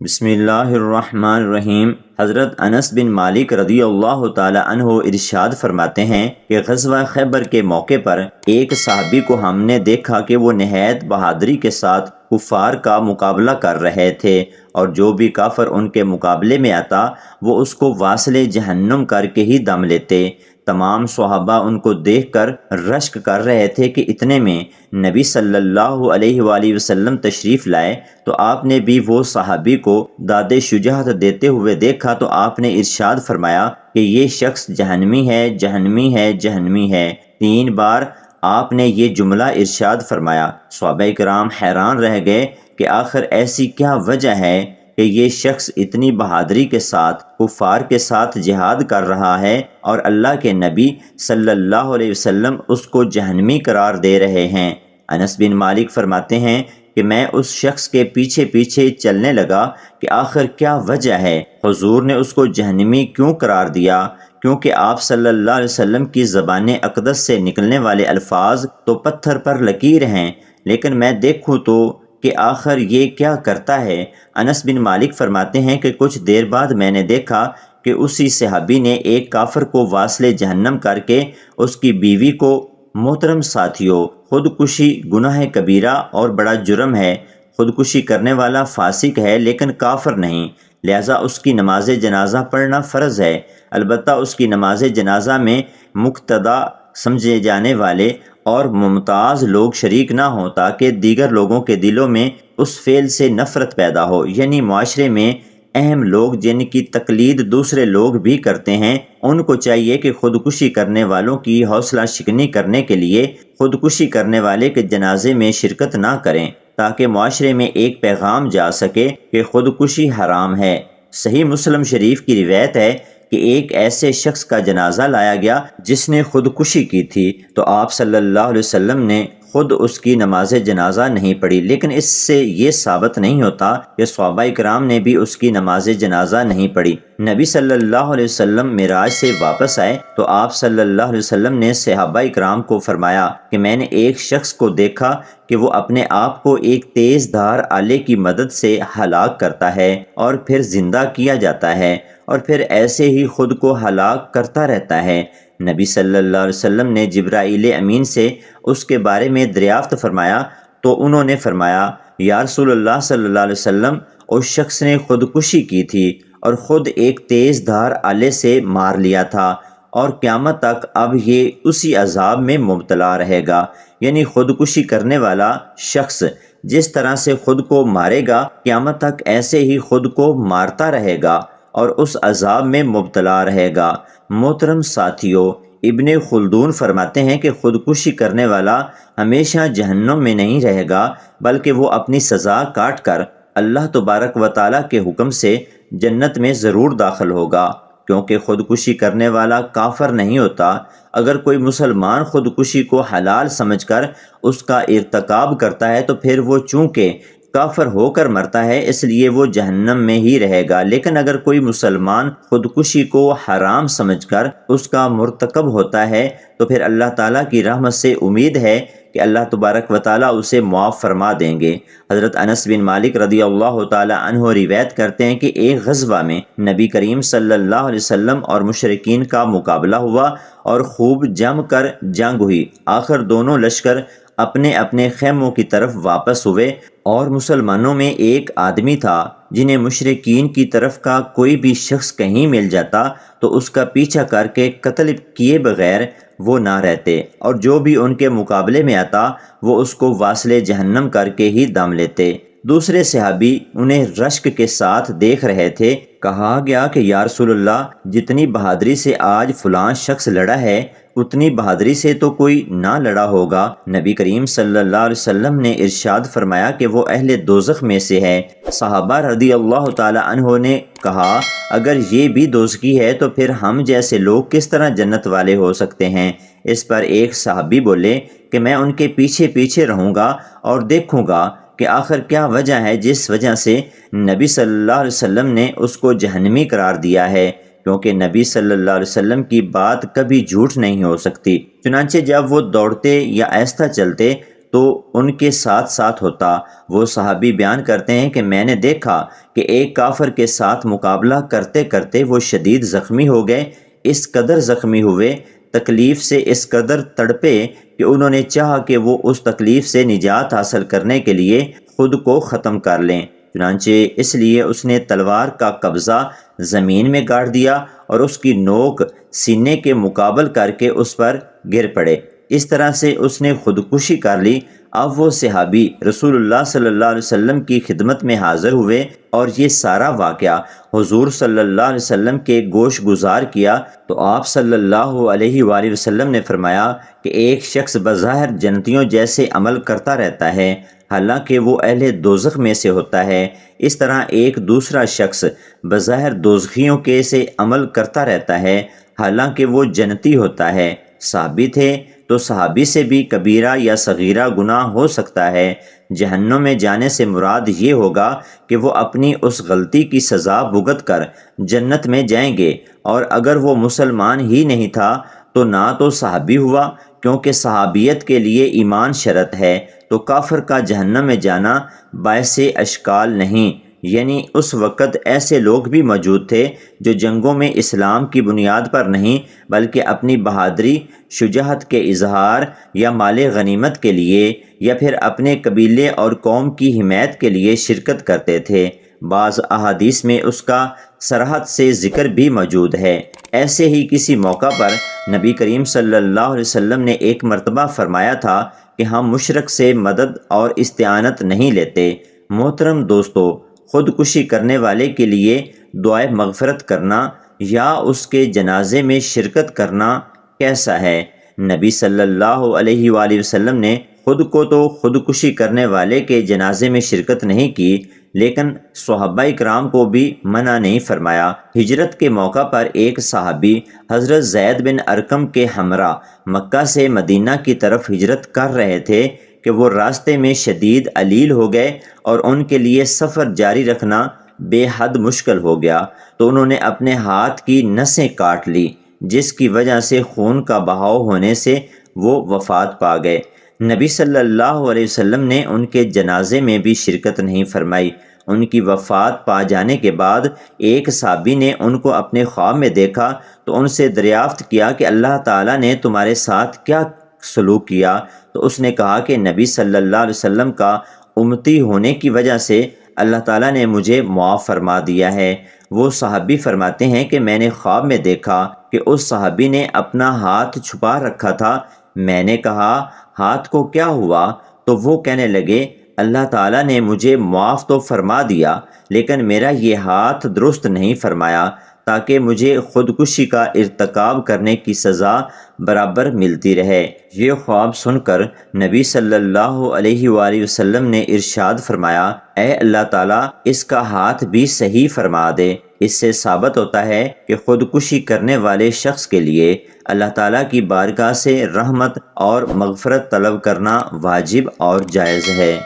بسم اللہ الرحمن الرحیم۔ حضرت انس بن مالک رضی اللہ تعالی عنہ ارشاد فرماتے ہیں کہ غزوہ خیبر کے موقع پر ایک صحابی کو ہم نے دیکھا کہ وہ نہایت بہادری کے ساتھ کفار کا مقابلہ کر رہے تھے، اور جو بھی کافر ان کے مقابلے میں آتا وہ اس کو واصل جہنم کر کے ہی دم لیتے۔ تمام صحابہ ان کو دیکھ کر رشک کر رہے تھے کہ اتنے میں نبی صلی اللہ علیہ وآلہ وسلم تشریف لائے تو آپ نے بھی وہ صحابی کو داد شجاعت دیتے ہوئے دیکھا تو آپ نے ارشاد فرمایا کہ یہ شخص جہنمی ہے، جہنمی ہے، جہنمی ہے۔ 3 بار آپ نے یہ جملہ ارشاد فرمایا۔ صحابہ کرام حیران رہ گئے کہ آخر ایسی کیا وجہ ہے کہ یہ شخص اتنی بہادری کے ساتھ کفار کے ساتھ جہاد کر رہا ہے اور اللہ کے نبی صلی اللہ علیہ وسلم اس کو جہنمی قرار دے رہے ہیں۔ انس بن مالک فرماتے ہیں کہ میں اس شخص کے پیچھے پیچھے چلنے لگا کہ آخر کیا وجہ ہے، حضور نے اس کو جہنمی کیوں قرار دیا؟ کیونکہ آپ صلی اللہ علیہ وسلم کی زبان اقدس سے نکلنے والے الفاظ تو پتھر پر لکیر ہیں، لیکن میں دیکھوں تو کہ آخر یہ کیا کرتا ہے۔ انس بن مالک فرماتے ہیں کہ کچھ دیر بعد میں نے دیکھا کہ اسی صحابی نے ایک کافر کو واصل جہنم کر کے اس کی بیوی کو، محترم ساتھیوں، خودکشی گناہ کبیرہ اور بڑا جرم ہے۔ خودکشی کرنے والا فاسق ہے لیکن کافر نہیں، لہذا اس کی نماز جنازہ پڑھنا فرض ہے، البتہ اس کی نماز جنازہ میں مقتدا سمجھے جانے والے اور ممتاز لوگ شریک نہ ہوں تاکہ دیگر لوگوں کے دلوں میں اس فعل سے نفرت پیدا ہو، یعنی معاشرے میں اہم لوگ جن کی تقلید دوسرے لوگ بھی کرتے ہیں ان کو چاہیے کہ خودکشی کرنے والوں کی حوصلہ شکنی کرنے کے لیے خودکشی کرنے والے کے جنازے میں شرکت نہ کریں، تاکہ معاشرے میں ایک پیغام جا سکے کہ خودکشی حرام ہے۔ صحیح مسلم شریف کی روایت ہے کہ ایک ایسے شخص کا جنازہ لایا گیا جس نے خودکشی کی تھی، تو آپ صلی اللہ علیہ وسلم نے خود اس کی نماز جنازہ نہیں پڑھی، لیکن اس سے یہ ثابت نہیں ہوتا کہ صحابہ کرام نے بھی اس کی نماز جنازہ نہیں پڑھی۔ نبی صلی اللہ علیہ وسلم معراج سے واپس آئے تو آپ صلی اللہ علیہ وسلم نے صحابہ کرام کو فرمایا کہ میں نے ایک شخص کو دیکھا کہ وہ اپنے آپ کو ایک تیز دھار آلے کی مدد سے ہلاک کرتا ہے اور پھر زندہ کیا جاتا ہے اور پھر ایسے ہی خود کو ہلاک کرتا رہتا ہے۔ نبی صلی اللہ علیہ وسلم نے جبرائیل امین سے اس کے بارے میں دریافت فرمایا تو انہوں نے فرمایا، یا رسول اللہ صلی اللہ علیہ وسلم، اس شخص نے خودکشی کی تھی اور خود ایک تیز دھار آلے سے مار لیا تھا، اور قیامت تک اب یہ اسی عذاب میں مبتلا رہے گا۔ یعنی خودکشی کرنے والا شخص جس طرح سے خود کو مارے گا قیامت تک ایسے ہی خود کو مارتا رہے گا اور اس عذاب میں مبتلا رہے گا۔ محترم ساتھیوں، ابن خلدون فرماتے ہیں کہ خودکشی کرنے والا ہمیشہ جہنم میں نہیں رہے گا، بلکہ وہ اپنی سزا کاٹ کر اللہ تبارک و تعالیٰ کے حکم سے جنت میں ضرور داخل ہوگا، کیونکہ خودکشی کرنے والا کافر نہیں ہوتا۔ اگر کوئی مسلمان خودکشی کو حلال سمجھ کر اس کا ارتکاب کرتا ہے تو پھر وہ چونکہ کافر ہو کر مرتا ہے اس لیے وہ جہنم میں ہی رہے گا، لیکن اگر کوئی مسلمان خودکشی کو حرام سمجھ کر اس کا مرتکب ہوتا ہے تو پھر اللہ تعالیٰ کی رحمت سے امید ہے کہ اللہ تبارک و تعالیٰ اسے معاف فرما دیں گے۔ حضرت انس بن مالک رضی اللہ تعالی عنہ روایت کرتے ہیں کہ ایک غزوہ میں نبی کریم صلی اللہ علیہ وسلم اور مشرکین کا مقابلہ ہوا اور خوب جم کر جنگ ہوئی، آخر دونوں لشکر اپنے اپنے خیموں کی طرف واپس ہوئے، اور مسلمانوں میں ایک آدمی تھا جنہیں مشرکین کی طرف کا کوئی بھی شخص کہیں مل جاتا تو اس کا پیچھا کر کے قتل کیے بغیر وہ نہ رہتے، اور جو بھی ان کے مقابلے میں آتا وہ اس کو واصل جہنم کر کے ہی دم لیتے۔ دوسرے صحابی انہیں رشک کے ساتھ دیکھ رہے تھے۔ کہا گیا کہ یا رسول اللہ، جتنی بہادری سے آج فلاں شخص لڑا ہے اتنی بہادری سے تو کوئی نہ لڑا ہوگا۔ نبی کریم صلی اللہ علیہ وسلم نے ارشاد فرمایا کہ وہ اہل دوزخ میں سے ہے۔ صحابہ رضی اللہ تعالی عنہ نے کہا، اگر یہ بھی دوزخی ہے تو پھر ہم جیسے لوگ کس طرح جنت والے ہو سکتے ہیں؟ اس پر ایک صحابی بولے کہ میں ان کے پیچھے پیچھے رہوں گا اور دیکھوں گا کہ آخر کیا وجہ ہے جس وجہ سے نبی صلی اللہ علیہ وسلم نے اس کو جہنمی قرار دیا ہے، کیونکہ نبی صلی اللہ علیہ وسلم کی بات کبھی جھوٹ نہیں ہو سکتی۔ چنانچہ جب وہ دوڑتے یا آہستہ چلتے تو ان کے ساتھ ساتھ ہوتا۔ وہ صحابی بیان کرتے ہیں کہ میں نے دیکھا کہ ایک کافر کے ساتھ مقابلہ کرتے کرتے وہ شدید زخمی ہو گئے، اس قدر زخمی ہوئے، تکلیف سے اس قدر تڑپے کہ انہوں نے چاہا کہ وہ اس تکلیف سے نجات حاصل کرنے کے لیے خود کو ختم کر لیں، چنانچہ اس لیے اس نے تلوار کا قبضہ زمین میں گاڑ دیا اور اس کی نوک سینے کے مقابل کر کے اس پر گر پڑے۔ اس طرح سے اس نے خودکشی کر لی۔ اب وہ صحابی رسول اللہ صلی اللہ علیہ وسلم کی خدمت میں حاضر ہوئے اور یہ سارا واقعہ حضور صلی اللہ علیہ وسلم کے گوش گزار کیا تو آپ صلی اللہ علیہ وآلہ وسلم نے فرمایا کہ ایک شخص بظاہر جنتیوں جیسے عمل کرتا رہتا ہے حالانکہ وہ اہل دوزخ میں سے ہوتا ہے، اس طرح ایک دوسرا شخص بظاہر دوزخیوں کے سے عمل کرتا رہتا ہے حالانکہ وہ جنتی ہوتا ہے۔ صحابی تھے تو صحابی سے بھی کبیرہ یا صغیرہ گناہ ہو سکتا ہے۔ جہنم میں جانے سے مراد یہ ہوگا کہ وہ اپنی اس غلطی کی سزا بھگت کر جنت میں جائیں گے، اور اگر وہ مسلمان ہی نہیں تھا تو نہ تو صحابی ہوا، کیونکہ صحابیت کے لیے ایمان شرط ہے، تو کافر کا جہنم میں جانا باعث اشکال نہیں۔ یعنی اس وقت ایسے لوگ بھی موجود تھے جو جنگوں میں اسلام کی بنیاد پر نہیں بلکہ اپنی بہادری، شجاعت کے اظہار یا مال غنیمت کے لیے یا پھر اپنے قبیلے اور قوم کی حمایت کے لیے شرکت کرتے تھے۔ بعض احادیث میں اس کا صراحت سے ذکر بھی موجود ہے۔ ایسے ہی کسی موقع پر نبی کریم صلی اللہ علیہ وسلم نے ایک مرتبہ فرمایا تھا کہ ہم مشرک سے مدد اور استعانت نہیں لیتے۔ محترم دوستو، خودکشی کرنے والے کے لیے دعائے مغفرت کرنا یا اس کے جنازے میں شرکت کرنا کیسا ہے؟ نبی صلی اللہ علیہ وآلہ وسلم نے خود کو تو خودکشی کرنے والے کے جنازے میں شرکت نہیں کی، لیکن صحابہ کرام کو بھی منع نہیں فرمایا۔ ہجرت کے موقع پر ایک صحابی حضرت زید بن ارقم کے ہمراہ مکہ سے مدینہ کی طرف ہجرت کر رہے تھے کہ وہ راستے میں شدید علیل ہو گئے اور ان کے لیے سفر جاری رکھنا بے حد مشکل ہو گیا، تو انہوں نے اپنے ہاتھ کی نسیں کاٹ لی، جس کی وجہ سے خون کا بہاؤ ہونے سے وہ وفات پا گئے۔ نبی صلی اللہ علیہ وسلم نے ان کے جنازے میں بھی شرکت نہیں فرمائی۔ ان کی وفات پا جانے کے بعد ایک صحابی نے ان کو اپنے خواب میں دیکھا تو ان سے دریافت کیا کہ اللہ تعالیٰ نے تمہارے ساتھ کیا سلوک کیا؟ تو اس نے کہا کہ نبی صلی اللہ علیہ وسلم کا امتی ہونے کی وجہ سے اللہ تعالیٰ نے مجھے معاف فرما دیا ہے۔ وہ صحابی فرماتے ہیں کہ میں نے خواب میں دیکھا کہ اس صحابی نے اپنا ہاتھ چھپا رکھا تھا۔ میں نے کہا ہاتھ کو کیا ہوا؟ تو وہ کہنے لگے اللہ تعالیٰ نے مجھے معاف تو فرما دیا لیکن میرا یہ ہاتھ درست نہیں فرمایا تاکہ مجھے خودکشی کا ارتکاب کرنے کی سزا برابر ملتی رہے۔ یہ خواب سن کر نبی صلی اللہ علیہ وآلہ وسلم نے ارشاد فرمایا، اے اللہ تعالیٰ اس کا ہاتھ بھی صحیح فرما دے۔ اس سے ثابت ہوتا ہے کہ خودکشی کرنے والے شخص کے لیے اللہ تعالیٰ کی بارگاہ سے رحمت اور مغفرت طلب کرنا واجب اور جائز ہے۔